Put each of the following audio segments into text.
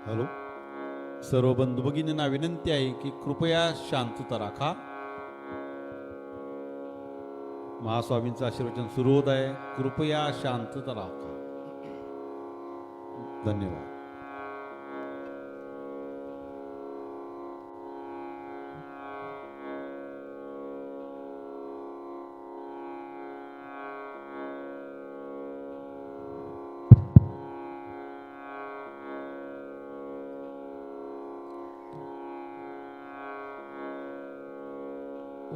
Hello. सर्व बंधू भगिनींना विनंती आहे की कृपया शांतता राखा. महास्वामींचं आशीर्वचन सुरू होत आहे. कृपया शांतता राखा. धन्यवाद.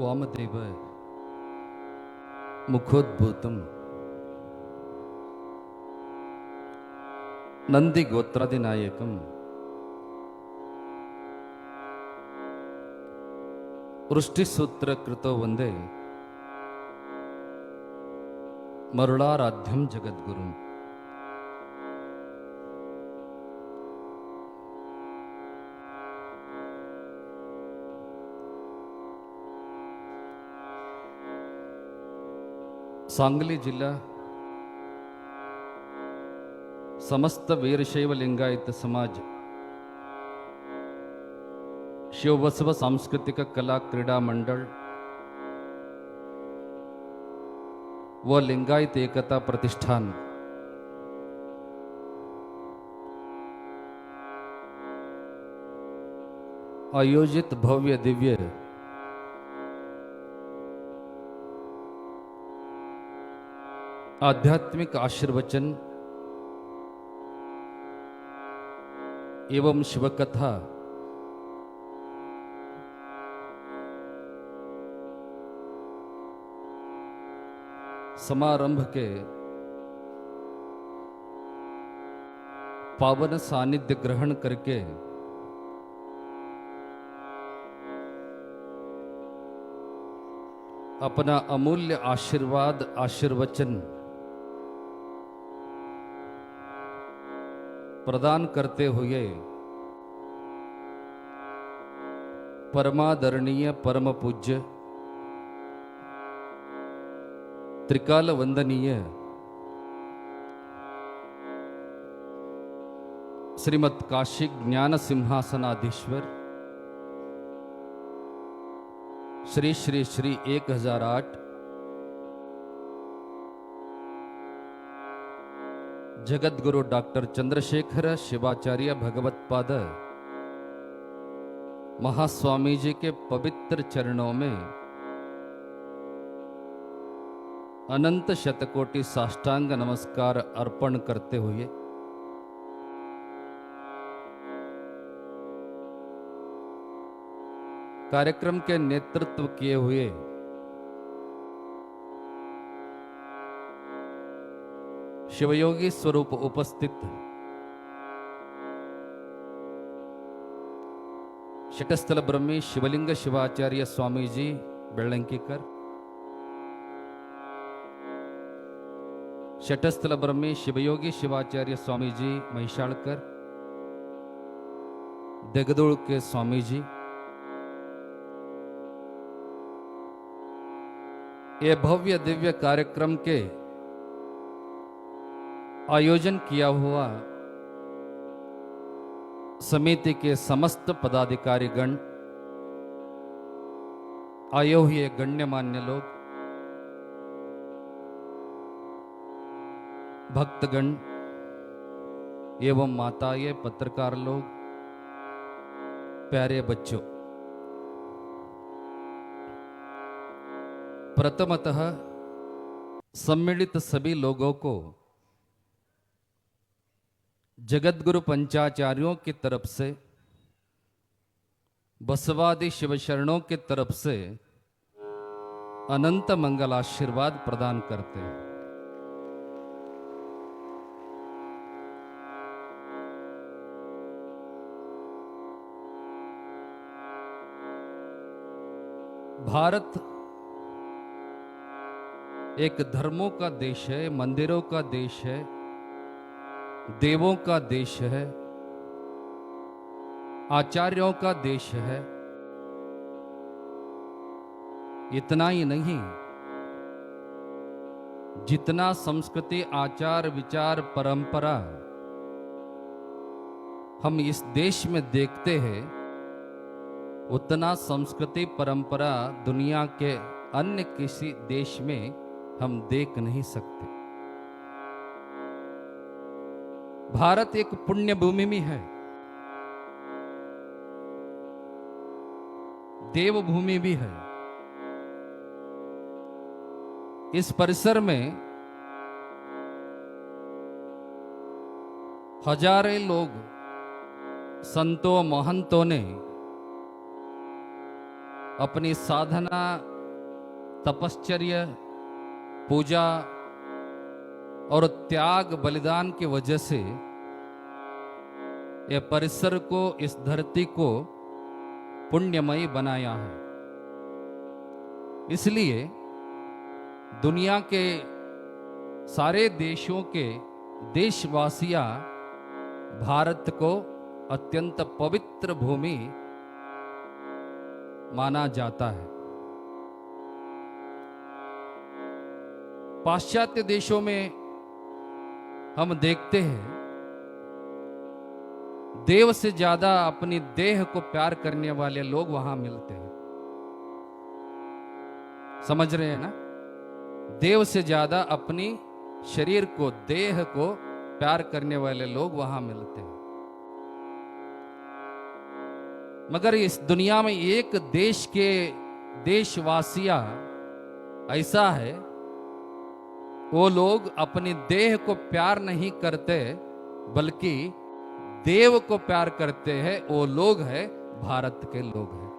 वामदेव मुखोद्भूतम नंदी गोत्रादिनायकम वृष्टिसूत्र कृतो वंदे मरुळाराध्यम जगद्गुरुम. सांगली जिल्हा समस्त वीरशैव लिंगायत समाज शिवबसव सांस्कृतिक कला क्रीडा मंडळ व लिंगायत एकता प्रतिष्ठान आयोजित भव्य दिव्य आध्यात्मिक आशीर्वचन एवं शिवकथा समारंभ के पावन सानिध्य ग्रहण करके अपना अमूल्य आशीर्वाद आशीर्वचन प्रदान करते हुए परमादरणीय परम पूज्य त्रिकाल वंदनीय श्रीमद काशी ज्ञान सिंहासनाधीश्वर श्री श्री श्री 1008 जगद्गुरु डॉक्टर चंद्रशेखर शिवाचार्य भगवत्पाद महास्वामी जी के पवित्र चरणों में अनंत शतकोटि साष्टांग नमस्कार अर्पण करते हुए कार्यक्रम के नेतृत्व किए हुए शिवयोगी स्वरूप उपस्थित शटस्थल ब्रह्मी शिवलिंग शिवाचार्य स्वामी जी बेळंकीकर, शटस्थल ब्रह्मी शिवयोगी शिवाचार्य स्वामी जी महिषाळकर, देगदूळ के स्वामी जी, ये भव्य दिव्य कार्यक्रम के आयोजन किया हुआ समिति के समस्त पदाधिकारीगण, आए हुए गण्यमान्य लोग, भक्तगण एवं माताएं, पत्रकार लोग, प्यारे बच्चों, प्रथमतः सम्मिलित सभी लोगों को जगद्गुरु पंचाचार्यों की तरफ से, बसवादि शिवशरणों की तरफ से अनंत मंगल आशीर्वाद प्रदान करते हैं। भारत एक धर्मों का देश है, मंदिरों का देश है, देवों का देश है, आचार्यों का देश है। इतना ही नहीं, जितना संस्कृति, आचार, विचार, परंपरा हम इस देश में देखते हैं, उतना संस्कृति परंपरा दुनिया के अन्य किसी देश में हम देख नहीं सकते। भारत एक पुण्य भूमि में है, देवभूमि भी है। इस परिसर में हजारों लोग संतों महंतों ने अपनी साधना, तपश्चर्या, पूजा और त्याग बलिदान की वजह से यह परिसर को, इस धरती को पुण्यमयी बनाया है। इसलिए दुनिया के सारे देशों के देशवासियां भारत को अत्यंत पवित्र भूमि माना जाता है। पाश्चात्य देशों में हम देखते हैं, देव से ज्यादा अपनी देह को प्यार करने वाले लोग वहां मिलते हैं। समझ रहे हैं ना? देव से ज्यादा अपनी शरीर को, देह को प्यार करने वाले लोग वहां मिलते हैं। मगर इस दुनिया में एक देश के देशवासियां ऐसा है, वो लोग अपनी देह को प्यार नहीं करते बल्कि देव को प्यार करते हैं। वो लोग हैं भारत के लोग हैं।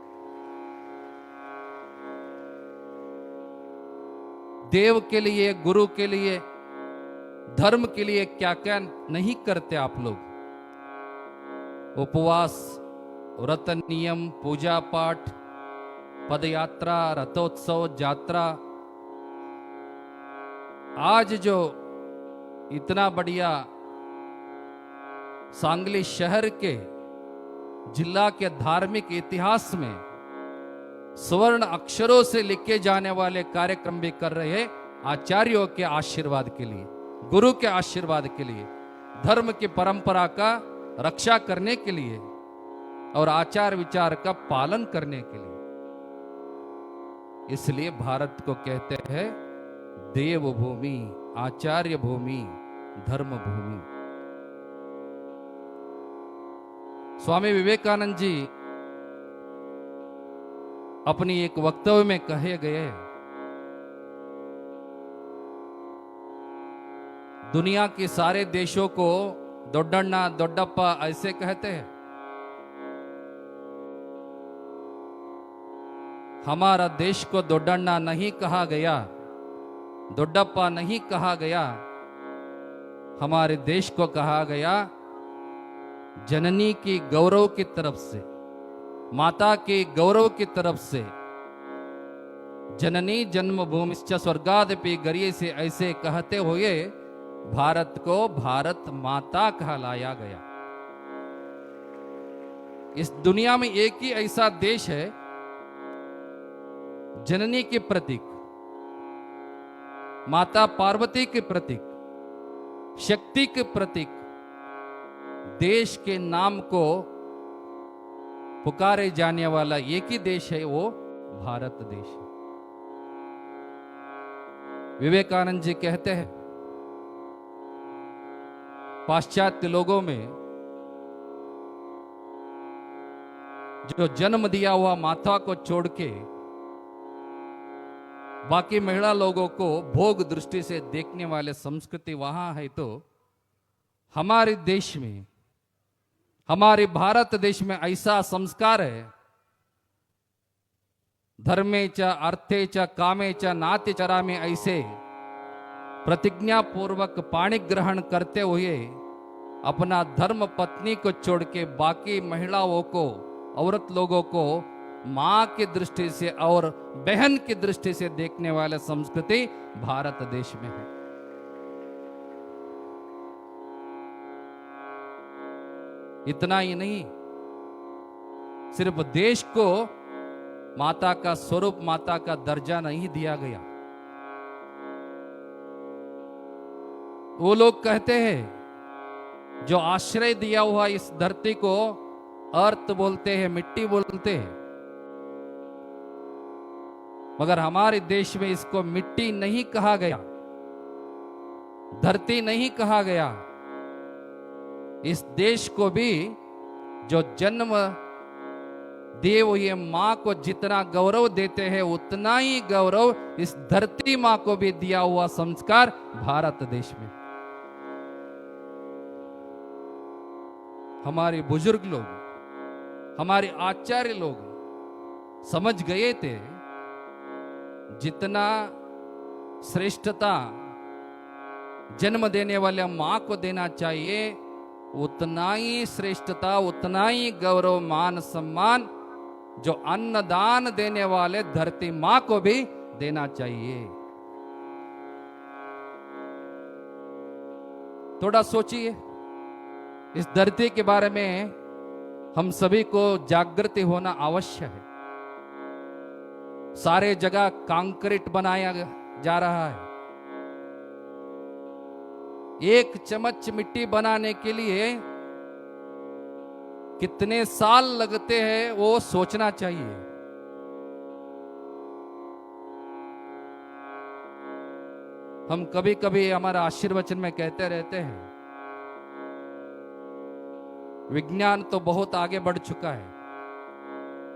देव के लिए, गुरु के लिए, धर्म के लिए क्या क्या नहीं करते आप लोग। उपवास, व्रत, नियम, पूजा पाठ, पदयात्रा, रथोत्सव, यात्रा। आज जो इतना बढ़िया सांगली शहर के जिला के धार्मिक इतिहास में स्वर्ण अक्षरों से लिखे जाने वाले कार्यक्रम भी कर रहे हैं, आचार्यों के आशीर्वाद के लिए, गुरु के आशीर्वाद के लिए, धर्म की परंपरा का रक्षा करने के लिए और आचार विचार का पालन करने के लिए। इसलिए भारत को कहते हैं देवभूमि, आचार्य भूमि, धर्म भूमि। स्वामी विवेकानंद जी अपनी एक वक्तव्य में कहे गए, दुनिया के सारे देशों को दोड्डण्णा, दोड्डप्पा ऐसे कहते हैं। हमारा देश को दोड्डण्णा नहीं कहा गया, दोड्डप्पा नहीं कहा गया। हमारे देश को कहा गया जननी की गौरव की तरफ से, माता के गौरव की तरफ से, जननी जन्मभूमिश्च स्वर्गादपि गरिये से ऐसे कहते हुए भारत को भारत माता कहलाया गया। इस दुनिया में एक ही ऐसा देश है जननी के प्रतीक, माता पार्वती के प्रतीक, शक्ति के प्रतीक, देश के नाम को पुकारे जाने वाला एक ही देश है, वो भारत देश है। विवेकानंद जी कहते हैं, पाश्चात्य लोगों में जो जन्म दिया हुआ माता को छोड़ के बाकी महिला लोगों को भोग दृष्टि से देखने वाले संस्कृति वहां है, तो हमारे देश में, हमारे भारत देश में ऐसा संस्कार है, धर्मे च अर्थे च कामे च नात्य चरा में ऐसे प्रतिज्ञा पूर्वक पाणी ग्रहण करते हुए अपना धर्म पत्नी को छोड़ के बाकी महिलाओं को, औरत लोगों को मां की दृष्टि से और बहन की दृष्टि से देखने वाले संस्कृति भारत देश में है। इतना ही नहीं, सिर्फ देश को माता का स्वरूप, माता का दर्जा नहीं दिया गया। वो लोग कहते हैं जो आश्रय दिया हुआ इस धरती को अर्थ बोलते हैं, मिट्टी बोलते हैं, मगर हमारे देश में इसको मिट्टी नहीं कहा गया, धरती नहीं कहा गया। इस देश को भी जो जन्म दिए हुए मां को जितना गौरव देते हैं, उतना ही गौरव इस धरती मां को भी दिया हुआ संस्कार भारत देश में। हमारे बुजुर्ग लोग, हमारे आचार्य लोग समझ गए थे, जितना श्रेष्ठता जन्म देने वाले मां को देना चाहिए, उतना ही श्रेष्ठता, उतना ही गौरव, मान, सम्मान जो अन्नदान देने वाले धरती मां को भी देना चाहिए। थोड़ा सोचिए, इस धरती के बारे में हम सभी को जागृति होना आवश्यक है। सारे जगह कंक्रीट बनाया जा रहा है। एक चम्मच मिट्टी बनाने के लिए कितने साल लगते हैं वो सोचना चाहिए। हम कभी कभी हमारा आशीर्वचन में कहते रहते हैं, विज्ञान तो बहुत आगे बढ़ चुका है,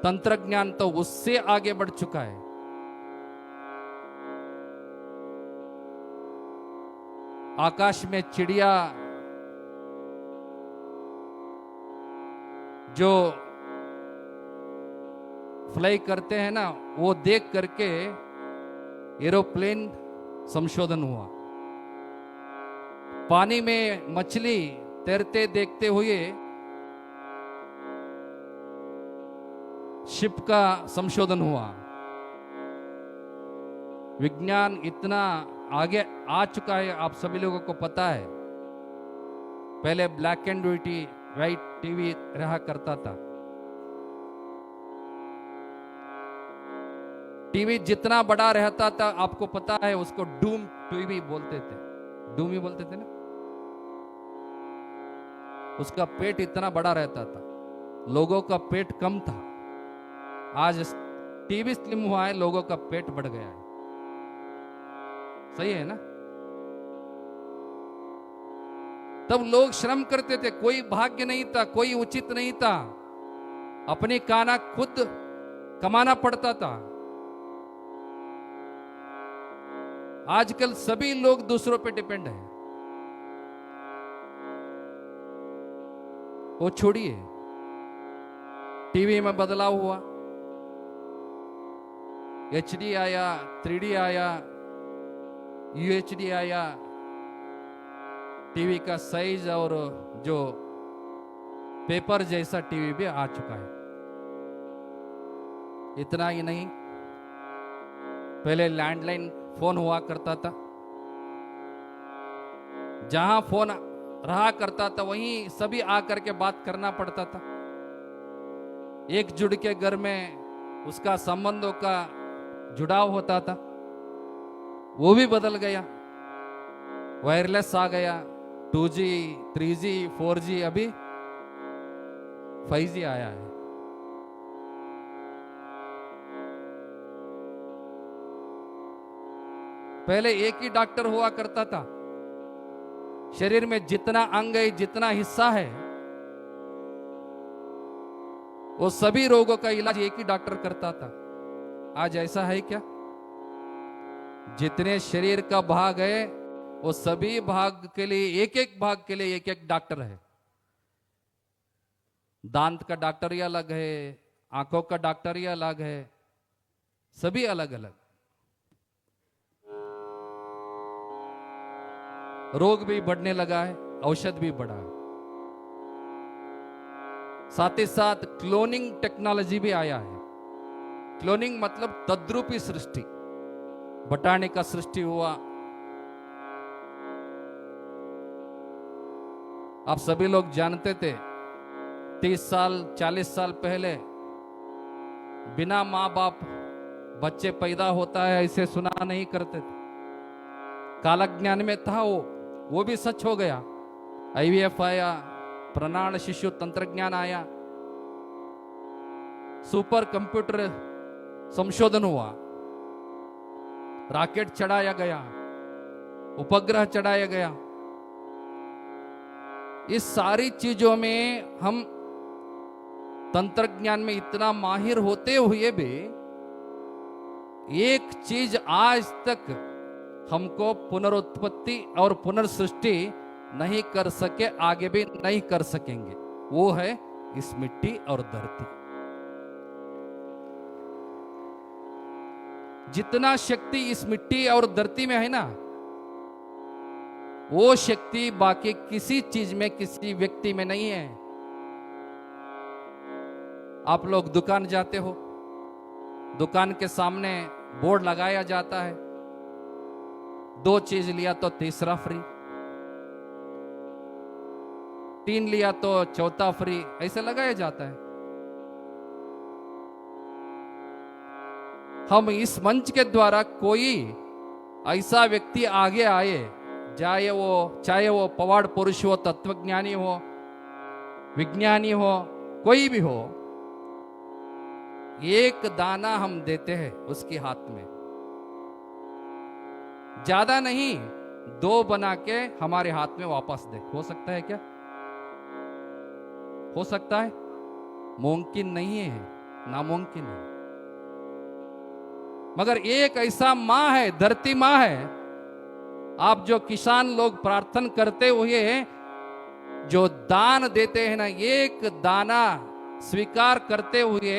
तंत्रज्ञान तो उससे आगे बढ़ चुका है। आकाश में चिड़िया जो फ्लाई करते हैं ना, वो देख करके एरोप्लेन संशोधन हुआ। पानी में मछली तैरते देखते हुए शिप का संशोधन हुआ। विज्ञान इतना आगे आ चुका है, आप सभी लोगों को पता है। पहले ब्लैक एंड व्हाइट टीवी रहा करता था। टीवी जितना बड़ा रहता था, आपको पता है, उसको डूम टीवी बोलते थे, डूम ही बोलते थे ना। उसका पेट इतना बड़ा रहता था, लोगों का पेट कम था। आज टीवी स्लिम हुआ है, लोगों का पेट बढ़ गया है। सही है ना? तब लोग श्रम करते थे, कोई भाग्य नहीं था, कोई उचित नहीं था, अपनी खाना खुद कमाना पड़ता था। आजकल सभी लोग दूसरों पे डिपेंड है। वो छोड़िए, टीवी में बदलाव हुआ, HD आया, 3D आया, UHD आया, टीवी का साइज और जो पेपर जैसा टीवी भी आ चुका है। इतना ही नहीं, पहले लैंडलाइन फोन हुआ करता था, जहां फोन रहा करता था वहीं सभी आकर के बात करना पड़ता था। एकजुट के घर में उसका संबंधों का जुड़ाव होता था, वो भी बदल गया। वायरलेस आ गया, 2G, 3G, 4G, अभी 5G आया है। पहले एक ही डॉक्टर हुआ करता था, शरीर में जितना अंग है, जितना हिस्सा है, वो सभी रोगों का इलाज एक ही डॉक्टर करता था। आज ऐसा है क्या? जितने शरीर का भाग है, वो सभी भाग के लिए, एक एक भाग के लिए एक एक डॉक्टर है। दांत का डॉक्टर ही अलग है, आंखों का डॉक्टर ही अलग है, सभी अलग अलग। रोग भी बढ़ने लगा है, औषध भी बढ़ा है। साथ ही साथ क्लोनिंग टेक्नोलॉजी भी आया है। क्लोनिंग मतलब तद्रूपी सृष्टि, बटाने का सृष्टि हुआ। आप सभी लोग जानते थे 30 साल 40 साल पहले बिना मां बाप बच्चे पैदा होता है ऐसे सुना नहीं करते थे। कालज्ञान में था, वो भी सच हो गया। IVF आया, प्रणाल शिशु तंत्रज्ञान आया, सुपर कंप्यूटर संशोधन हुआ, रॉकेट चढ़ाया गया, उपग्रह चढ़ाया गया। इस सारी चीजों में हम तंत्रज्ञान में इतना माहिर होते हुए भी एक चीज आज तक हमको पुनरुत्पत्ति और पुनर्सृष्टि नहीं कर सके, आगे भी नहीं कर सकेंगे, वो है इस मिट्टी और धरती। जितना शक्ति इस मिट्टी और धरती में है ना, वो शक्ति बाकी किसी चीज में, किसी व्यक्ति में नहीं है। आप लोग दुकान जाते हो, दुकान के सामने बोर्ड लगाया जाता है, 2 चीज लिया तो तीसरा फ्री, 3 लिया तो चौथा फ्री, ऐसे लगाया जाता है। हम इस मंच के द्वारा कोई ऐसा व्यक्ति आगे आए, चाहे वो पवाड़ पुरुष हो, तत्वज्ञानी हो, विज्ञानी हो, कोई भी हो, एक दाना हम देते हैं उसके हाथ में, ज्यादा नहीं, 2 बना के हमारे हाथ में वापस दे। हो सकता है क्या? हो सकता है? मुमकिन नहीं है, नामुमकिन है। मगर एक ऐसा मां है, धरती मां है, आप जो किसान लोग प्रार्थना करते हुए जो दान देते हैं ना, एक दाना स्वीकार करते हुए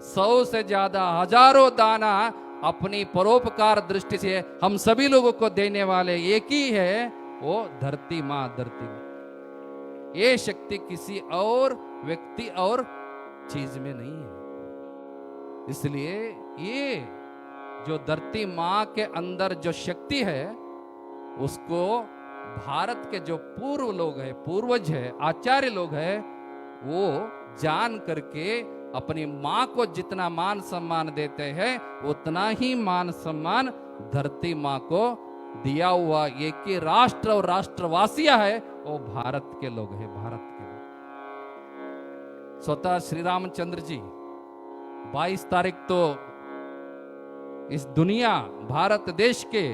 100 से ज्यादा, हजारों दाना अपनी परोपकार दृष्टि से हम सभी लोगों को देने वाले एक ही है, वो धरती मां। धरती में ये शक्ति किसी और व्यक्ति और चीज में नहीं है। इसलिए ये जो धरती मां के अंदर जो शक्ति है, उसको भारत के जो पूर्व लोग हैं, पूर्वज है, आचार्य लोग हैं, वो जान करके अपनी मां को जितना मान सम्मान देते हैं, उतना ही मान सम्मान धरती मां को दिया हुआ एक ही राष्ट्र और राष्ट्रवासिया है, वो भारत के लोग हैं, भारत के लोग। स्वतः श्री रामचंद्र जी 22 तारीख तो इस दुनिया, भारत देश के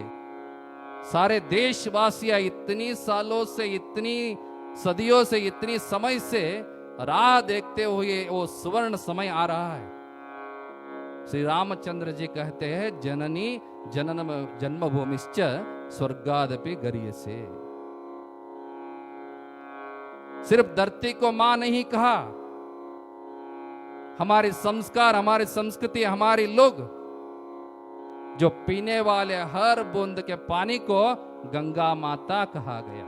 सारे देशवासियां इतनी सालों से, इतनी सदियों से, इतनी समय से राह देखते हुए वो सुवर्ण समय आ रहा है। श्री रामचंद्र जी कहते हैं, जननी जननम जन्मभूमिश्च स्वर्गादपि गरीयसे। सिर्फ धरती को मां नहीं कहा, हमारे संस्कार, हमारी संस्कृति, हमारे लोग जो पीने वाले हर बूंद के पानी को गंगा माता कहा गया।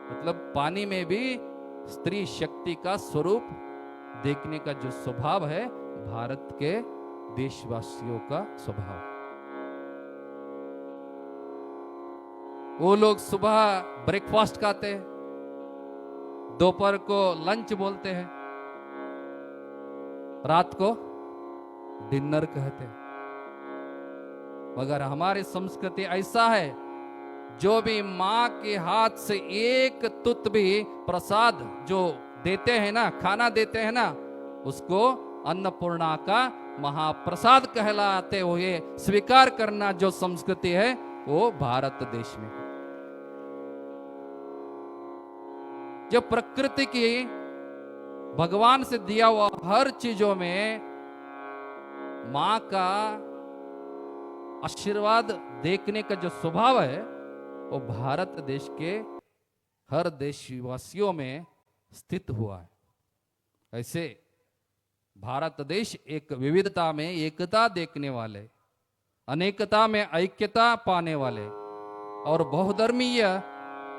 मतलब पानी में भी स्त्री शक्ति का स्वरूप देखने का जो स्वभाव है, भारत के देशवासियों का स्वभाव। वो लोग सुबह ब्रेकफास्ट खाते हैं, दोपहर को लंच बोलते हैं, रात को डिनर कहते हैं। मगर हमारी संस्कृति ऐसा है, जो भी मां के हाथ से एक तुत भी प्रसाद जो देते हैं ना, खाना देते हैं ना, उसको अन्नपूर्णा का महाप्रसाद कहलाते हुए स्वीकार करना जो संस्कृति है, वो भारत देश में। जो प्रकृति की भगवान से दिया हुआ हर चीजों में मां का आशीर्वाद देखने का जो स्वभाव है, वो भारत देश के हर देशवासियों में स्थित हुआ है। ऐसे भारत देश एक विविधता में एकता देखने वाले, अनेकता में ऐक्यता पाने वाले और बहुधर्मीय,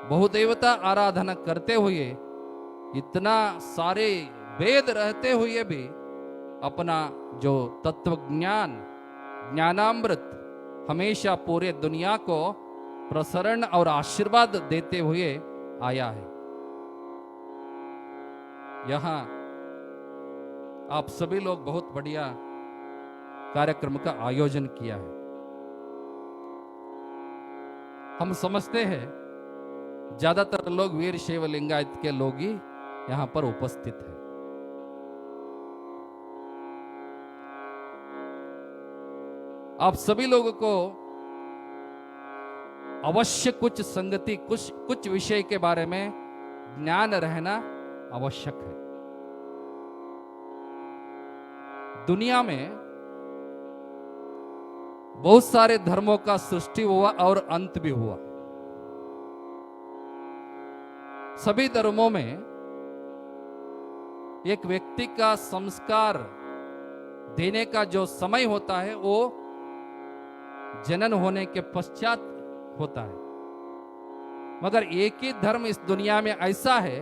बहुदेवता आराधना करते हुए, इतना सारे वेद रहते हुए भी अपना जो तत्व ज्ञान, ज्ञानामृत हमेशा पूरे दुनिया को प्रसरण और आशीर्वाद देते हुए आया है। यहां आप सभी लोग बहुत बढ़िया कार्यक्रम का आयोजन किया है। हम समझते हैं ज्यादातर लोग वीर शैव लिंगायत के लोग ही यहां पर उपस्थित है। आप सभी लोगों को अवश्य कुछ संगति, कुछ विषय के बारे में ज्ञान रहना आवश्यक है। दुनिया में बहुत सारे धर्मों का सृष्टि हुआ और अंत भी हुआ। सभी धर्मों में एक व्यक्ति का संस्कार देने का जो समय होता है वो जनन होने के पश्चात होता है। मगर एक ही धर्म इस दुनिया में ऐसा है,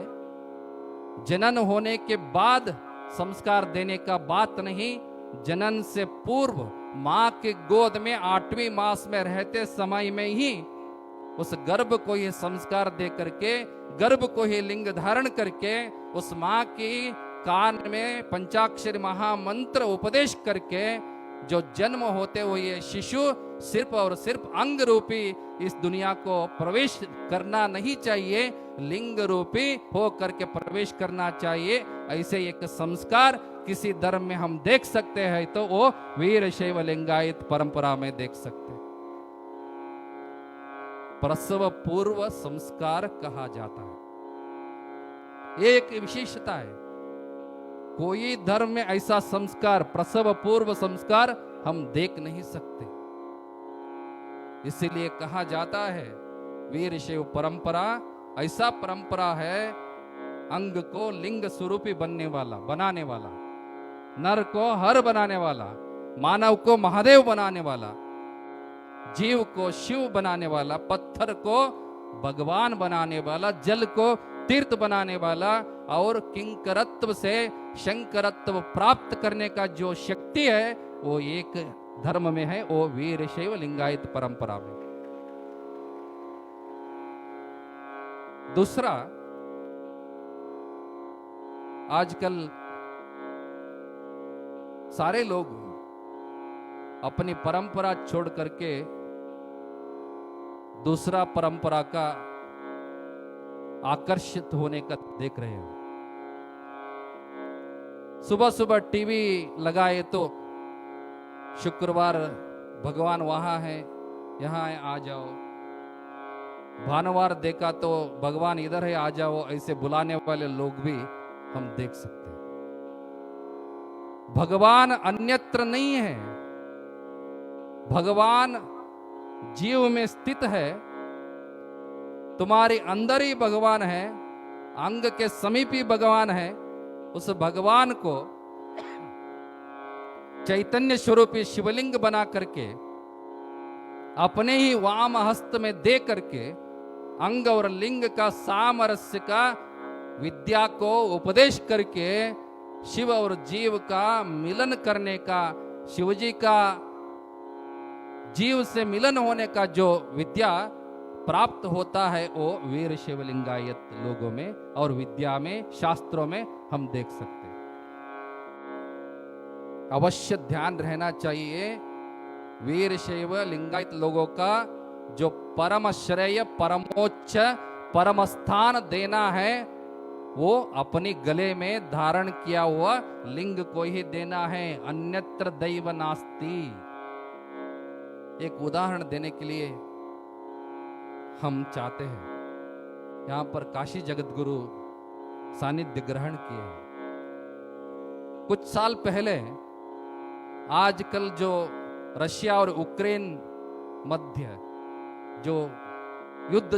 जनन होने के बाद संस्कार देने का बात नहीं, जनन से पूर्व मां के गोद में 8वें मास में रहते समय में ही उस गर्भ को ही संस्कार दे करके, गर्भ को ही लिंग धारण करके, उस मां की कान में पंचाक्षरी महामंत्र उपदेश करके जो जन्म होते हुए शिशु सिर्फ और सिर्फ अंग रूपी इस दुनिया को प्रवेश करना नहीं चाहिए, लिंग रूपी हो करके प्रवेश करना चाहिए। ऐसे एक संस्कार किसी धर्म में हम देख सकते हैं तो वो वीर शैव लिंगायत परंपरा में देख सकते हैं। प्रसव पूर्व संस्कार कहा जाता है, एक विशेषता है। कोई धर्म में ऐसा संस्कार, प्रसव पूर्व संस्कार हम देख नहीं सकते। इसीलिए कहा जाता है वीर शैव परंपरा ऐसा परंपरा है, अंग को लिंग स्वरूपी बनाने वाला, नर को हर बनाने वाला, मानव को महादेव बनाने वाला, जीव को शिव बनाने वाला, पत्थर को भगवान बनाने वाला, जल को तीर्थ बनाने वाला और किंकरत्व से शंकरत्व प्राप्त करने का जो शक्ति है वो एक धर्म में है, वो वीर शैव लिंगायत परंपरा में। दूसरा, आजकल सारे लोग अपनी परंपरा छोड़ करके दूसरा परंपरा का आकर्षित होने का देख रहे हो। सुबह सुबह टीवी लगाए तो शुक्रवार भगवान वहां है, यहां है, आ जाओ। भानुवार देखा तो भगवान इधर है, आ जाओ। ऐसे बुलाने वाले लोग भी हम देख सकते हैं। भगवान अन्यत्र नहीं है, भगवान जीव में स्थित है। तुम्हारे अंदर ही भगवान है, अंग के समीप ही भगवान है। उस भगवान को चैतन्य स्वरूपी शिवलिंग बना करके अपने ही वाम हस्त में दे करके अंग और लिंग का सामरस्य का विद्या को उपदेश करके शिव और जीव का मिलन करने का, शिवजी का जीव से मिलन होने का जो विद्या प्राप्त होता है वो वीर शैव लिंगायत लोगों में और विद्या में, शास्त्रों में हम देख सकते हैं। अवश्य ध्यान रहना चाहिए, वीर शैव लिंगायत लोगों का जो परम श्रेय, परमोच्च, परम स्थान देना है वो अपने गले में धारण किया हुआ लिंग को ही देना है, अन्यत्र दैव नास्ति। एक उदाहरण देने के लिए हम चाहते हैं, यहां पर काशी जगत गुरु सानिध्य ग्रहण किए। कुछ साल पहले आजकल जो रशिया और यूक्रेन मध्य जो युद्ध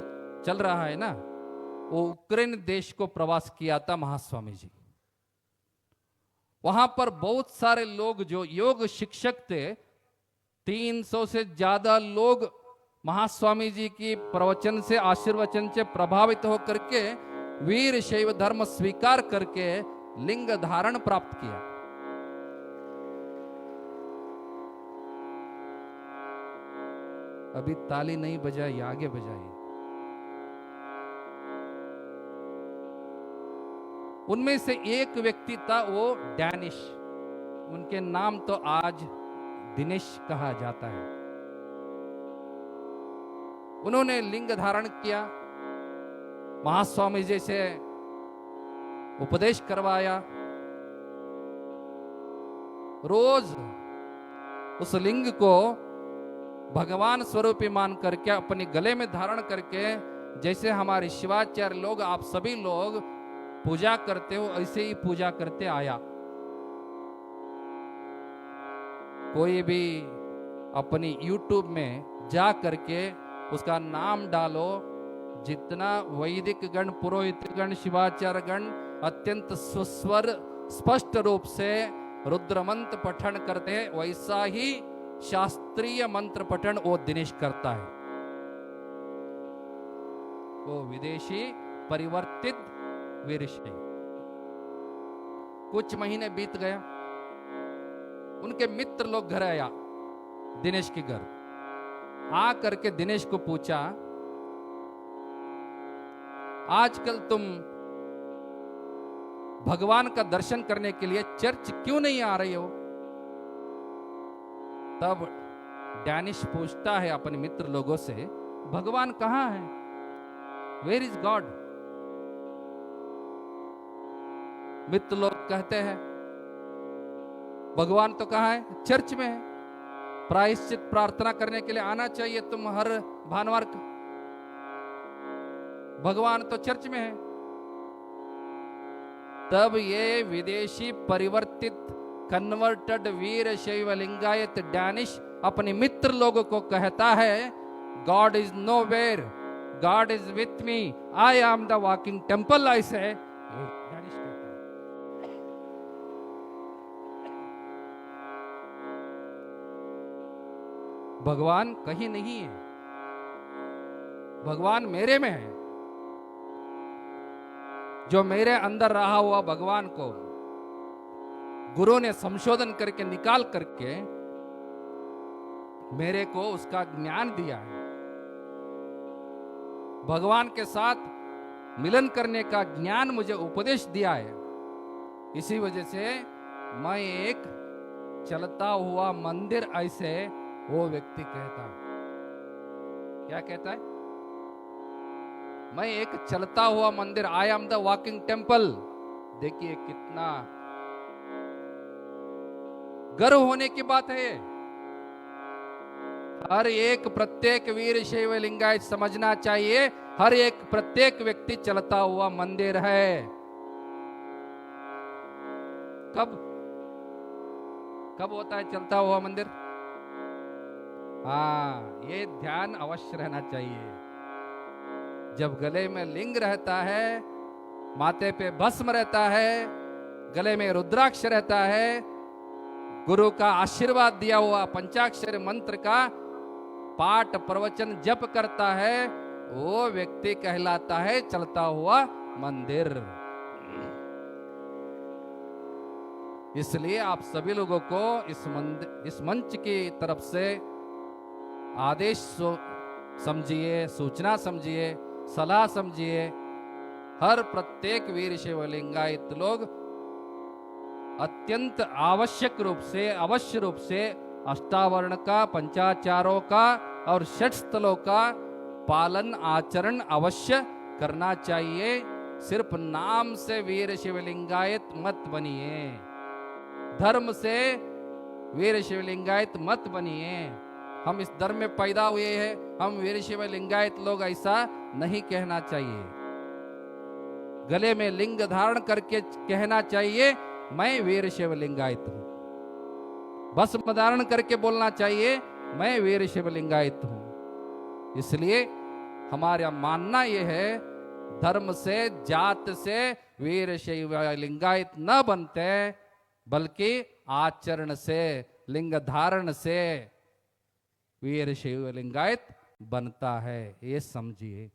चल रहा है ना, वो यूक्रेन देश को प्रवास किया था महास्वामी जी। वहां पर बहुत सारे लोग जो योग शिक्षक थे, 300 से ज्यादा लोग महास्वामी जी की प्रवचन से, आशीर्वचन से प्रभावित होकर के वीर शैव धर्म स्वीकार करके लिंग धारण प्राप्त किया। अभी ताली नहीं बजाई, आगे बजाई। उनमें से एक व्यक्ति था वो डैनिश, उनके नाम तो आज दिनेश कहा जाता है। उन्होंने लिंग धारण किया महास्वामी जी से उपदेश करवाया। रोज उस लिंग को भगवान स्वरूपी मान करके अपने गले में धारण करके, जैसे हमारे शिवाचार्य लोग, आप सभी लोग पूजा करते हो, ऐसे ही पूजा करते आया। कोई भी अपनी YouTube में जा करके उसका नाम डालो, जितना वैदिक गण, पुरोहित गण, शिवाचार्य गण अत्यंत सुस्वर स्पष्ट रूप से रुद्र मंत्र पठन करते हैं, वैसा ही शास्त्रीय मंत्र पठन वो दिनेश करता है। वो विदेशी परिवर्तित वीरशैव। कुछ महीने बीत गया, उनके मित्र लोग घर आया दिनेश के घर। आ करके दिनेश को पूछा, आजकल तुम भगवान का दर्शन करने के लिए चर्च क्यों नहीं आ रहे हो? तब डैनिश पूछता है अपने मित्र लोगों से, भगवान कहाँ है? Where is God? मित्र लोग कहते हैं, भगवान तो कहाँ है? चर्च में है। प्रायश्चित प्रार्थना करने के लिए आना चाहिए तुम हर भानुवार को। भगवान तो चर्च में है। तब ये विदेशी परिवर्तित कन्वर्टेड वीर शैव लिंगायत डैनिश अपने मित्र लोगों को कहता है, god is no where, god is with me, I am the walking temple. ऐसे डैनिश कहता है। भगवान कहीं नहीं है, भगवान मेरे में है। जो मेरे अंदर रहा हुआ भगवान को गुरु ने संशोधन करके निकाल करके मेरे को उसका ज्ञान दिया है। भगवान के साथ मिलन करने का ज्ञान मुझे उपदेश दिया है। इसी वजह से मैं एक चलता हुआ मंदिर, ऐसे वो व्यक्ति कहता है। क्या कहता है? मैं एक चलता हुआ मंदिर, आई एम द वॉकिंग टेम्पल। देखिए कितना गर्व होने की बात है। हर एक प्रत्येक वीर शैव लिंगायत समझना चाहिए, हर एक प्रत्येक व्यक्ति चलता हुआ मंदिर है। कब कब होता है चलता हुआ मंदिर? हाँ, ये ध्यान अवश्य रहना चाहिए। जब गले में लिंग रहता है, माथे पे भस्म रहता है, गले में रुद्राक्ष रहता है, गुरु का आशीर्वाद दिया हुआ पंचाक्षर मंत्र का पाठ प्रवचन जप करता है, वो व्यक्ति कहलाता है चलता हुआ मंदिर। इसलिए आप सभी लोगों को इस मंच की तरफ से आदेश समझिए, सूचना समझिए, सलाह समझिए। हर प्रत्येक वीर शैव लिंगायत लोग अत्यंत आवश्यक रूप से, अवश्य रूप से अष्टावर्ण का, पंचाचारों का और षट स्थलों का पालन आचरण अवश्य करना चाहिए। सिर्फ नाम से वीर शैव लिंगायत मत बनिए, धर्म से वीर शैव लिंगायत मत बनिए। हम इस धर्म में पैदा हुए हैं, हम वीर शैव लिंगायत लोग, ऐसा नहीं कहना चाहिए। गले में लिंग धारण करके कहना चाहिए, मैं वीर शैव लिंगायत हूं। भस्म धारण करके बोलना चाहिए, मैं वीर शैव लिंगायत हूं। इसलिए हमारा मानना यह है, धर्म से, जात से वीर शैव लिंगायत न बनते, बल्कि आचरण से, लिंग धारण से वीर शैव लिंगायत बनता है। ये समझिए।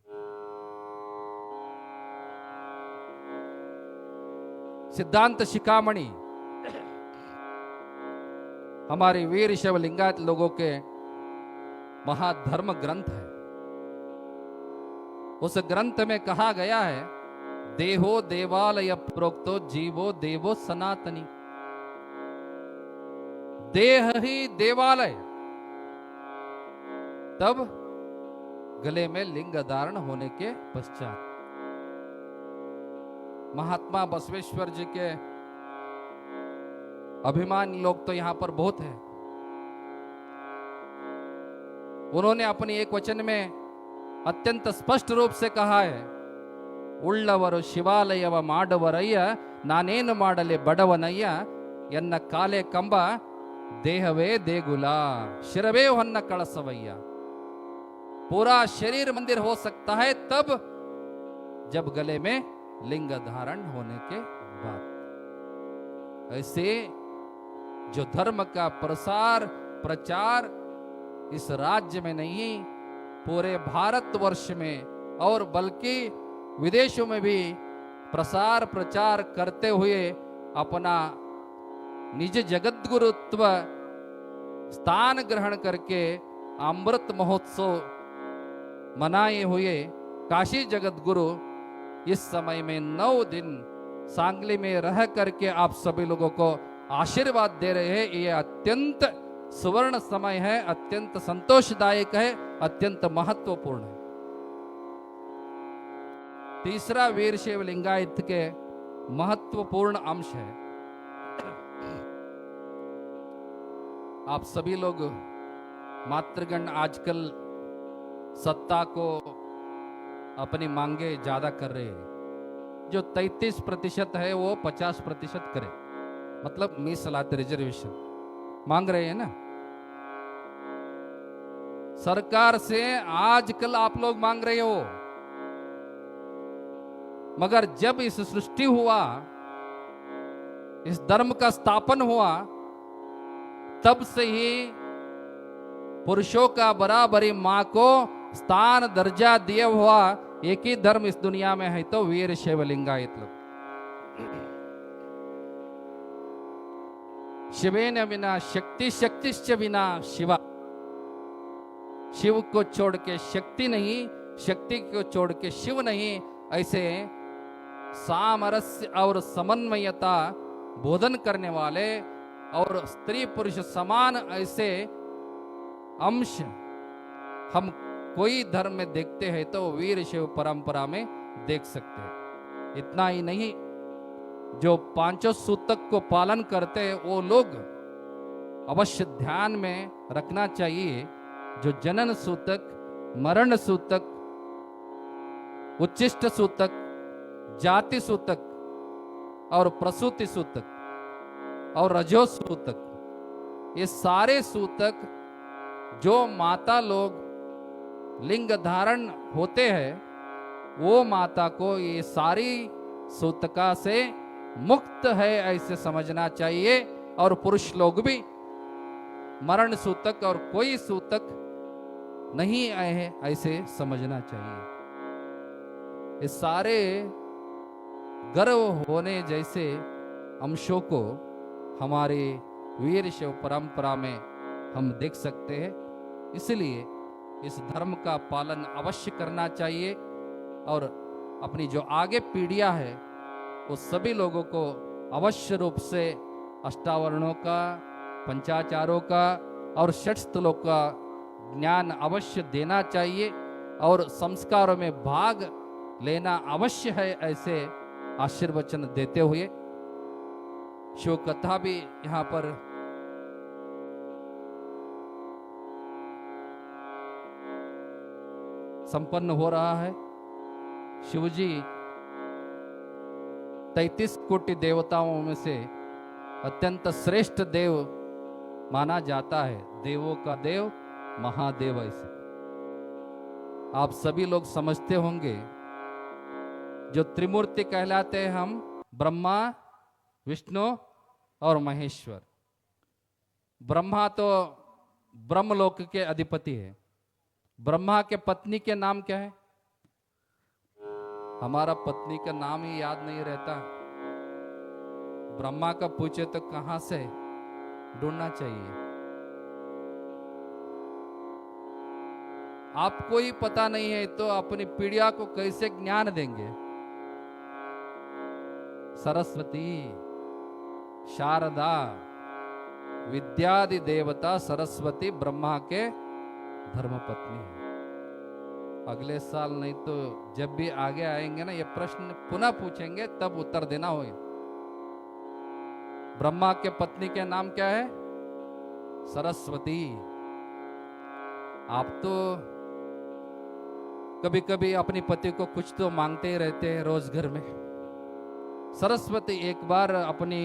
सिद्धांत शिखामणि हमारे वीर शैव लिंगायत लोगों के महाधर्म ग्रंथ है। उस ग्रंथ में कहा गया है, देहो देवालय प्रोक्तो जीवो देवो सनातनी। देह ही देवालय। तब गले में लिंग धारण होने के पश्चात महात्मा बसवेश्वर जी के अभिमानी लोग तो यहां पर बहुत है। उन्होंने अपनी एक वचन में अत्यंत स्पष्ट रूप से कहा है, ಉಳ್ಳವರು ಶಿವಾಲಯವ ಮಾಡುವರಯ್ಯ ನಾನೇನು ಮಾಡಲೆ ಬಡವನಯ್ಯ ಎನ್ನ ಕಾಲೆ ಕಂಬ ದೇಹವೇ ದೇಗುಲ ಶಿರವೇ ಹೊನ್ನ ಕಳಸವಯ್ಯ। पूरा शरीर मंदिर हो सकता है तब जब गले में लिंग धारण होने के बाद। ऐसे जो धर्म का प्रसार प्रचार इस राज्य में नहीं, पूरे भारतवर्ष में और बल्कि विदेशों में भी प्रसार प्रचार करते हुए अपना निज जगद्गुरुत्व स्थान ग्रहण करके अमृत महोत्सव मनाए हुए काशी जगद्गुरु इस समय में 9 दिन सांगली में रह करके आप सभी लोगों को आशीर्वाद दे रहे हैं। ये अत्यंत सुवर्ण समय है, अत्यंत संतोषदायक है, अत्यंत महत्वपूर्ण है। तीसरा वीरशैव लिंगायत के महत्वपूर्ण अंश है, आप सभी लोग मातृगण आजकल सत्ता को अपनी मांगे ज्यादा कर रहे हैं। जो 33% है वो 50% करे, मतलब मीसलात रिजर्वेशन मांग रहे हैं ना सरकार से। आजकल आप लोग मांग रहे हो, मगर जब इस सृष्टि हुआ, इस धर्म का स्थापन हुआ, तब से ही पुरुषों का बराबरी मां को स्थान दर्जा दिया हुआ एक ही धर्म इस दुनिया में है, तो वीरशैव लिंगायत लोग। शिवेन बिना शक्ति, शक्तिश्च बिना शिवा। शिव को छोड़ के शक्ति नहीं, शक्ति को छोड़ के शिव नहीं। ऐसे सामरस्य और समन्वयता बोधन करने वाले और स्त्री पुरुष समान ऐसे अंश हम कोई धर्म में देखते हैं तो वीरशैव परंपरा में देख सकते हैं। इतना ही नहीं, जो 5 सूतक को पालन करते हैं वो लोग अवश्य ध्यान में रखना चाहिए। जो जनन सूतक, मरण सूतक, उच्चिष्ट सूतक, जाति सूतक और प्रसूति सूतक और रजो सूतक, ये सारे सूतक जो माता लोग लिंग धारण होते हैं वो माता को ये सारी सूतका से मुक्त है ऐसे समझना चाहिए। और पुरुष लोग भी मरण सूतक और कोई सूतक नहीं आए हैं ऐसे समझना चाहिए। ये सारे गर्व होने जैसे अंशों को हमारे वीरशैव परंपरा में हम देख सकते हैं। इसलिए इस धर्म का पालन अवश्य करना चाहिए और अपनी जो आगे पीढ़ियां है वो सभी लोगों को अवश्य रूप से अष्टावरणों का, पंचाचारों का और षट स्थलों का ज्ञान अवश्य देना चाहिए और संस्कारों में भाग लेना अवश्य है, ऐसे आशीर्वचन देते हुए शिव कथा भी यहाँ पर संपन्न हो रहा है। शिवजी 33 कोटि देवताओं में से अत्यंत श्रेष्ठ देव माना जाता है, देवों का देव महादेव। ऐसे आप सभी लोग समझते होंगे जो त्रिमूर्ति कहलाते हैं हम, ब्रह्मा, विष्णु और महेश्वर। ब्रह्मा तो ब्रह्मलोक के अधिपति है। ब्रह्मा के पत्नी के नाम क्या है? हमारा पत्नी का नाम ही याद नहीं रहता। ब्रह्मा का पूछे तो कहां से ढूंढना चाहिए? आपको ही पता नहीं है तो अपनी पीढ़िया को कैसे ज्ञान देंगे? सरस्वती, शारदा, विद्यादि देवता सरस्वती ब्रह्मा के धर्मपत्नी है। अगले साल नहीं तो जब भी आगे आएंगे ना, ये प्रश्न पुनः पूछेंगे, तब उत्तर देना हो। ब्रह्मा के पत्नी के नाम क्या है? सरस्वती। आप तो कभी कभी अपनी पति को कुछ तो मांगते ही रहते हैं रोज घर में। सरस्वती एक बार अपनी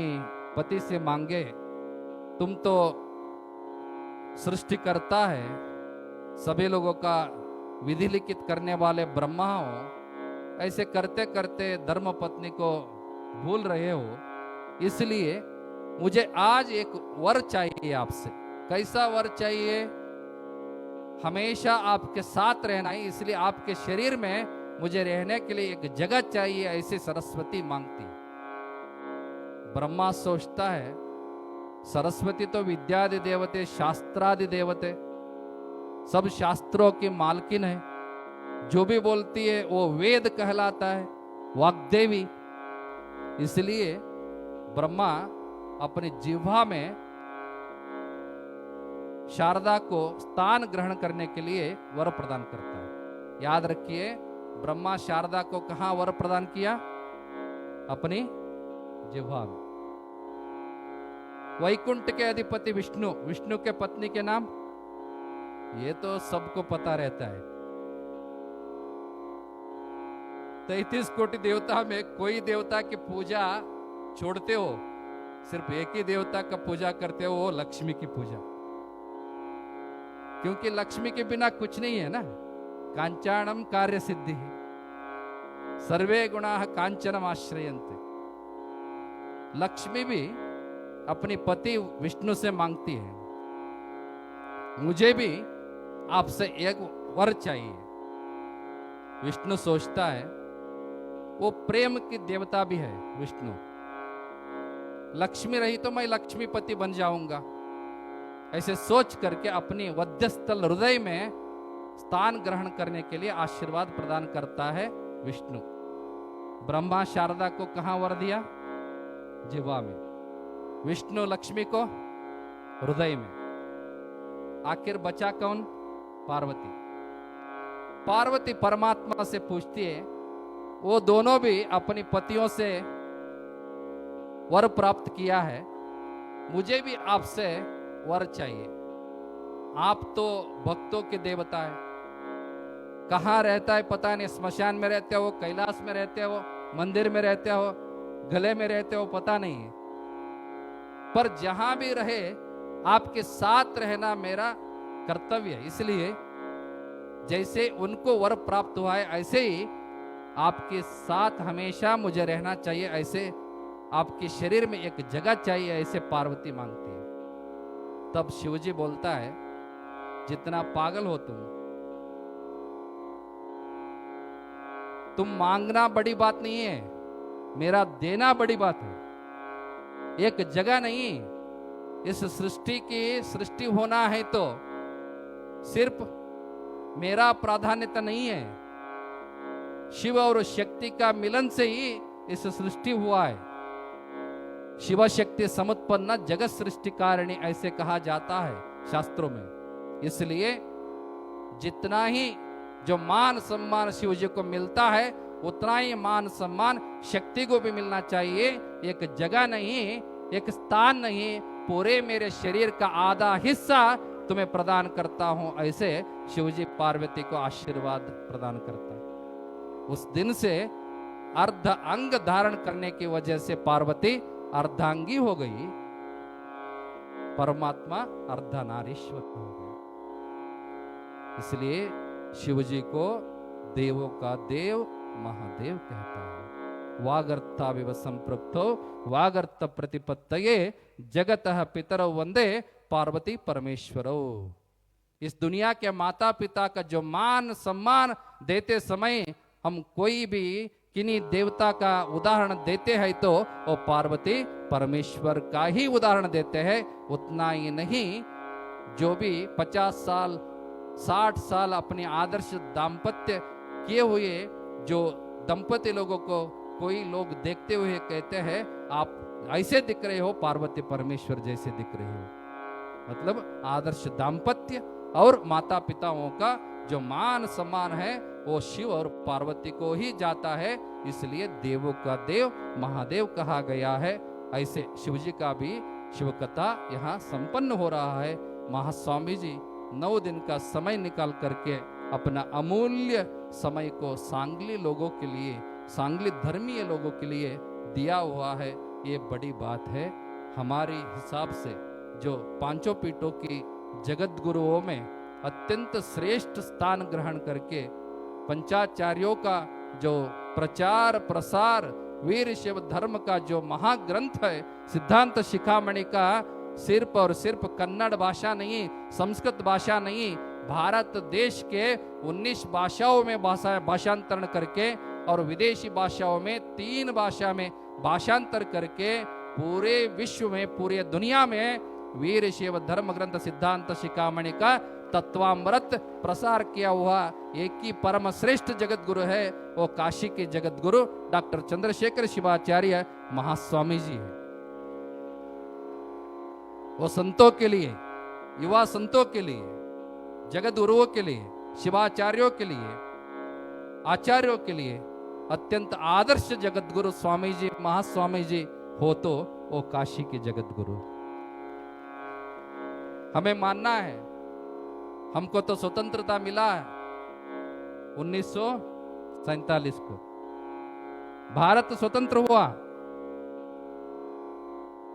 पति से मांगे, तुम तो सृष्टि करता है, सभी लोगों का विधि लिखित करने वाले ब्रह्मा हो, ऐसे करते करते धर्म पत्नी को भूल रहे हो, इसलिए मुझे आज एक वर चाहिए आपसे। कैसा वर चाहिए? हमेशा आपके साथ रहना है, इसलिए आपके शरीर में मुझे रहने के लिए एक जगह चाहिए, ऐसे सरस्वती मांगती। ब्रह्मा सोचता है सरस्वती तो विद्यादि देवते, शास्त्रादि देवते, सब शास्त्रों की मालकिन है, जो भी बोलती है वो वेद कहलाता है, वाग्देवी। इसलिए ब्रह्मा अपनी जिह्वा में शारदा को स्थान ग्रहण करने के लिए वर प्रदान करता है। याद रखिए, ब्रह्मा शारदा को कहां वर प्रदान किया? अपनी जिह्वा में। वैकुंठ के अधिपति विष्णु, विष्णु के पत्नी के नाम, ये तो सबको पता रहता है। 33 कोटि देवता में कोई देवता की पूजा छोड़ते हो, सिर्फ एक ही देवता का पूजा करते हो, वो लक्ष्मी की पूजा। क्योंकि लक्ष्मी के बिना कुछ नहीं है ना। कांचाणम कार्य सिद्धि, सर्वे गुणाः कांचनम आश्रयन्ते। लक्ष्मी भी अपनी पति विष्णु से मांगती है, मुझे भी आपसे एक वर चाहिए। विष्णु सोचता है वो प्रेम की देवता भी है विष्णु, लक्ष्मी रही तो मैं लक्ष्मीपति बन जाऊंगा, ऐसे सोच करके अपनी वध्यस्थल हृदय में स्थान ग्रहण करने के लिए आशीर्वाद प्रदान करता है विष्णु। ब्रह्मा शारदा को कहां वर दिया? जिह्वा में। विष्णु लक्ष्मी को हृदय में। आखिर बचा कौन? पार्वती। पार्वती परमात्मा से पूछती है, वो दोनों भी अपनी पतियों से वर प्राप्त किया है, मुझे भी आपसे वर चाहिए। आप तो भक्तों के देवता है, कहाँ रहता है पता नहीं, स्मशान में रहते हो, कैलाश में रहते हो, मंदिर में रहते हो, गले में रहते हो, पता नहीं है, पर जहां भी रहे आपके साथ रहना मेरा कर्तव्य है। इसलिए जैसे उनको वर प्राप्त हुआ है, ऐसे ही आपके साथ हमेशा मुझे रहना चाहिए, ऐसे आपके शरीर में एक जगह चाहिए, ऐसे पार्वती मांगती है। तब शिवजी बोलता है, जितना पागल हो तुम मांगना बड़ी बात नहीं है, मेरा देना बड़ी बात है। एक जगह नहीं, इस सृष्टि की सृष्टि होना है तो सिर्फ मेरा प्राधान्यता नहीं है, शिव और शक्ति का मिलन से ही इस सृष्टि हुआ है। शिव शक्ति समुत्पन्न जगत सृष्टि कारिणी, ऐसे कहा जाता है शास्त्रों में। इसलिए जितना ही जो मान सम्मान शिव जी को मिलता है, उतना ही मान सम्मान शक्ति को भी मिलना चाहिए। एक जगह नहीं, एक स्थान नहीं, पूरे मेरे शरीर का आधा हिस्सा तुम्हें प्रदान करता हूं, ऐसे शिवजी पार्वती को आशीर्वाद प्रदान करता है। उस दिन से अर्ध अंग धारण करने की वजह से पार्वती अर्धांगी हो गई, परमात्मा अर्धनारीश्वर हो गए। इसलिए शिवजी को देवों का देव महादेव कहता है। वागर्ताविव संपृक्तो वागर्त प्रतिपत्तये जगतः पितरौ वंदे पार्वती परमेश्वरो। इस दुनिया के माता पिता का जो मान सम्मान देते समय हम कोई भी किन्हीं देवता का उदाहरण देते हैं तो वो पार्वती परमेश्वर का ही उदाहरण देते हैं। उतना ही नहीं, जो भी 50 साल 60 साल अपने आदर्श दाम्पत्य किए हुए जो दंपति लोगों को कोई लोग देखते हुए कहते हैं, आप ऐसे दिख रहे हो, पार्वती परमेश्वर जैसे दिख रहे हो। मतलब आदर्श दाम्पत्य और माता पिताओं का जो मान सम्मान है वो शिव और पार्वती को ही जाता है, इसलिए देवों का देव महादेव कहा गया है। ऐसे शिव जी का भी शिव कथा यहाँ संपन्न हो रहा है। महास्वामी जी 9 दिन का समय निकाल करके अपना अमूल्य समय को सांगली लोगों के लिए, सांगली धर्मीय लोगों के लिए दिया हुआ है। ये बड़ी बात है। हमारे हिसाब से जो पांचों पीठों की जगत गुरुओं में अत्यंत श्रेष्ठ स्थान ग्रहण करके पंचाचार्यों का जो प्रचार प्रसार वीर शिव धर्म का जो महाग्रंथ है सिद्धांत शिखामणि का, सिर्फ और सिर्फ कन्नड़ भाषा नहीं, संस्कृत भाषा नहीं, भारत देश के 19 भाषाओं में भाषांतरण करके और विदेशी भाषाओं में 3 भाषा में भाषांतर करके पूरे विश्व में, पूरे दुनिया में वीर शिव धर्म ग्रंथ सिद्धांत शिखामणि का तत्वामृत प्रसार किया हुआ एक ही परम श्रेष्ठ जगत गुरु है। वो काशी के जगत गुरु डॉक्टर चंद्रशेखर शिवाचार्य महास्वामी जी है। वो संतों के लिए, युवा संतों के लिए, जगत गुरुओं के लिए, शिवाचार्यों के लिए, आचार्यों के लिए अत्यंत आदर्श जगत गुरु स्वामी जी महास्वामी जी हो तो वो काशी के जगत गुरु। हमें मानना है, हमको तो स्वतंत्रता मिला है 1947 को, भारत स्वतंत्र हुआ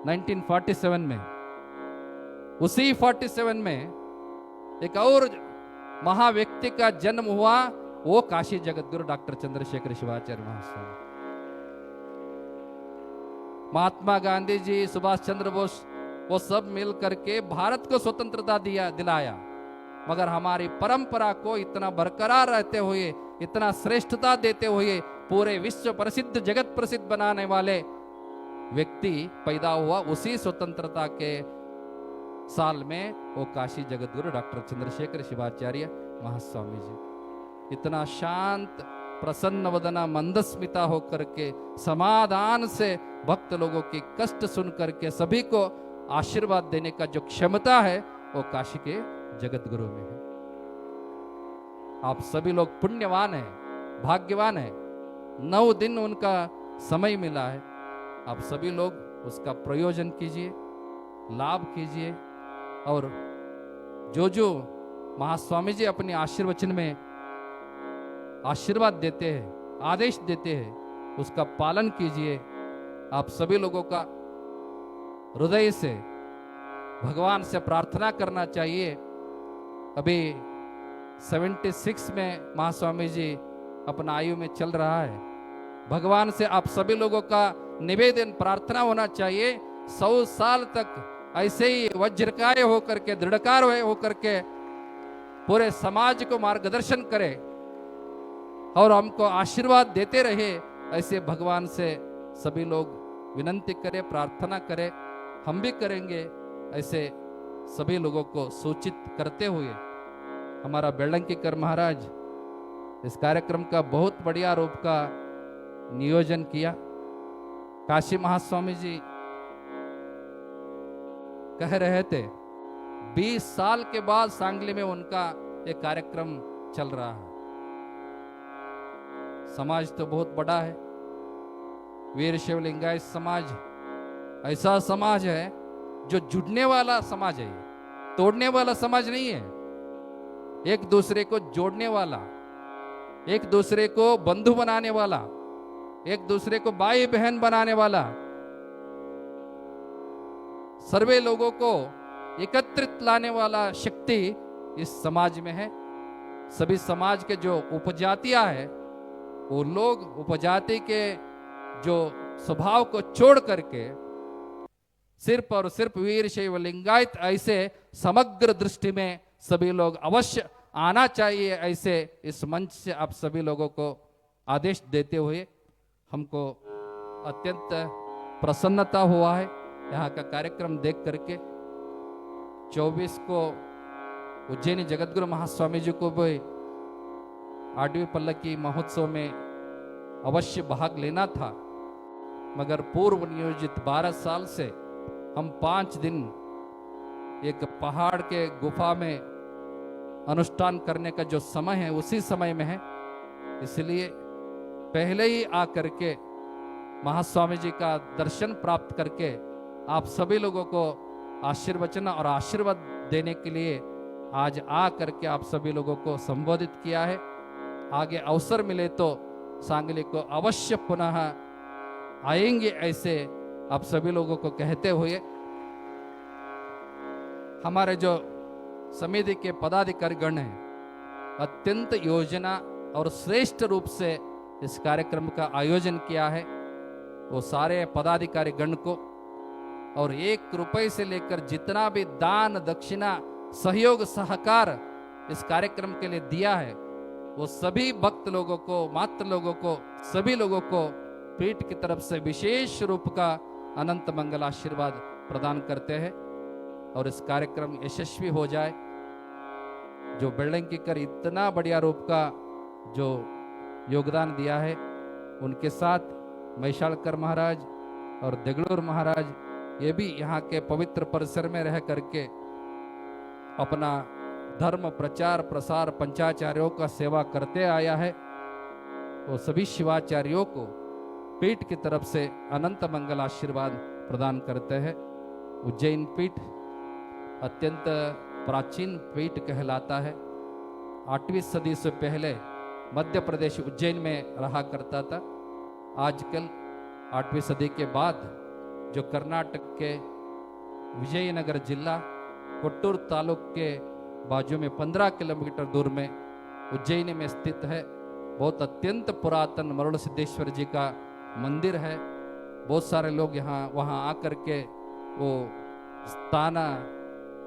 1947 में। उसी 47 में एक और महाव्यक्ति का जन्म हुआ, वो काशी जगत गुरु डॉक्टर चंद्रशेखर शिवाचार्य महास्वामी। महात्मा गांधी जी, सुभाष चंद्र बोस, वो सब मिल करके भारत को स्वतंत्रता दिलाया, मगर हमारी परंपरा को इतना बरकरार रहते हुए, इतना श्रेष्ठता देते हुए पूरे विश्व प्रसिद्ध, जगत प्रसिद्ध बनाने वाले व्यक्ति पैदा हुआ उसी स्वतंत्रता के साल में, वो काशी जगत गुरु डॉक्टर चंद्रशेखर शिवाचार्य महास्वामी जी। इतना शांत, प्रसन्न वदना, मंदस्मिता होकर के समाधान से भक्त लोगों की कष्ट सुन करके सभी को आशीर्वाद देने का जो क्षमता है वो काशी के जगत गुरु में है। आप सभी लोग पुण्यवान हैं, भाग्यवान हैं। 9 दिन उनका समय मिला है। आप सभी लोग उसका प्रयोजन कीजिए, लाभ कीजिए और जो महास्वामी जी अपने आशीर्वचन में आशीर्वाद देते हैं, आदेश देते हैं, उसका पालन कीजिए। आप सभी लोगों का हृदय से भगवान से प्रार्थना करना चाहिए। अभी 76 में महास्वामी जी अपना आयु में चल रहा है। भगवान से आप सभी लोगों का निवेदन प्रार्थना होना चाहिए 100 साल तक ऐसे ही वज्रकाय होकर के, दृढ़कार होकर के पूरे समाज को मार्गदर्शन करे और हमको आशीर्वाद देते रहे। ऐसे भगवान से सभी लोग विनंती करें, प्रार्थना करें। हम भी करेंगे। ऐसे सभी लोगों को सूचित करते हुए हमारा बेलडंकीकर महाराज इस कार्यक्रम का बहुत बढ़िया रूप का नियोजन किया। काशी महास्वामी जी कह रहे थे 20 साल के बाद सांगली में उनका एक कार्यक्रम चल रहा है। समाज तो बहुत बड़ा है। वीर शिव लिंगायत समाज ऐसा समाज है जो जुड़ने वाला समाज है, तोड़ने वाला समाज नहीं है। एक दूसरे को जोड़ने वाला, एक दूसरे को बंधु बनाने वाला, एक दूसरे को भाई बहन बनाने वाला, सर्वे लोगों को एकत्रित लाने वाला शक्ति इस समाज में है। सभी समाज के जो उपजातियां हैं वो लोग उपजाति के जो स्वभाव को छोड़ करके सिर्फ और सिर्फ वीर शैव लिंगायत ऐसे समग्र दृष्टि में सभी लोग अवश्य आना चाहिए। ऐसे इस मंच से आप सभी लोगों को आदेश देते हुए हमको अत्यंत प्रसन्नता हुआ है यहाँ का कार्यक्रम देख करके। 24 को उज्जैनी जगतगुरु महास्वामी जी को भी 8वीं पल्लकी महोत्सव में अवश्य भाग लेना था, मगर पूर्व नियोजित 12 साल से हम 5 दिन एक पहाड़ के गुफा में अनुष्ठान करने का जो समय है उसी समय में है। इसलिए पहले ही आकर के महास्वामी जी का दर्शन प्राप्त करके आप सभी लोगों को आशीर्वचन और आशीर्वाद देने के लिए आज आ करके आप सभी लोगों को संबोधित किया है। आगे अवसर मिले तो सांगली को अवश्य पुनः आएंगे, ऐसे आप सभी लोगों को कहते हुए हमारे जो समिति के पदाधिकारी गण हैं अत्यंत योजना और श्रेष्ठ रूप से इस कार्यक्रम का आयोजन किया है। वो सारे पदाधिकारी गण को और 1 रुपए से लेकर जितना भी दान दक्षिणा सहयोग सहकार इस कार्यक्रम के लिए दिया है वो सभी भक्त लोगों को, मात्र लोगों को, सभी लोगों को पीठ की तरफ से विशेष रूप का अनंत मंगल आशीर्वाद प्रदान करते हैं और इस कार्यक्रम यशस्वी हो जाए। जो बिल्डिंग कर इतना बढ़िया रूप का जो योगदान दिया है उनके साथ मैशालकर महाराज और देगलूर महाराज ये भी यहाँ के पवित्र परिसर में रह करके अपना धर्म प्रचार प्रसार पंचाचार्यों का सेवा करते आया है। वो सभी शिवाचार्यों को पीठ की तरफ से अनंत मंगल आशीर्वाद प्रदान करते हैं। उज्जैन पीठ अत्यंत प्राचीन पीठ कहलाता है। 8वीं सदी से पहले मध्य प्रदेश उज्जैन में रहा करता था। आजकल 8वीं सदी के बाद जो कर्नाटक के विजयनगर जिला कोट्टूर तालुक के बाजू में 15 किलोमीटर दूर में उज्जैन में स्थित है। बहुत अत्यंत पुरातन मरुड़ सिद्धेश्वर जी का मंदिर है। बहुत सारे लोग यहाँ वहाँ आकर के वो स्थाना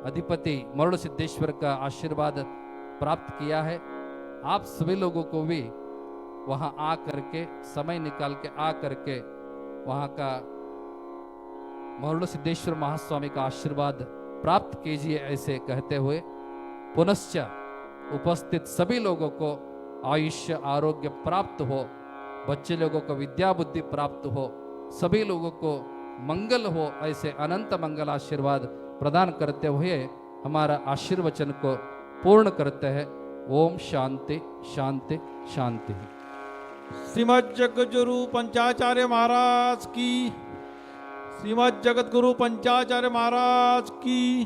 अधिपति मरुड़ सिद्धेश्वर का आशीर्वाद प्राप्त किया है। आप सभी लोगों को भी वहाँ आ करके समय निकाल के आ करके वहाँ का मरुड़ सिद्धेश्वर महास्वामी का आशीर्वाद प्राप्त कीजिए, ऐसे कहते हुए पुनश्च उपस्थित सभी लोगों को आयुष्य आरोग्य प्राप्त हो, बच्चे लोगों को विद्या बुद्धि प्राप्त हो, सभी लोगों को मंगल हो, ऐसे अनंत मंगल आशीर्वाद प्रदान करते हुए हमारा आशीर्वचन को पूर्ण करते हैं। ओम शांति शांति शांति। श्रीमद जगतगुरु पंचाचार्य महाराज की, श्रीमद जगतगुरु पंचाचार्य महाराज की।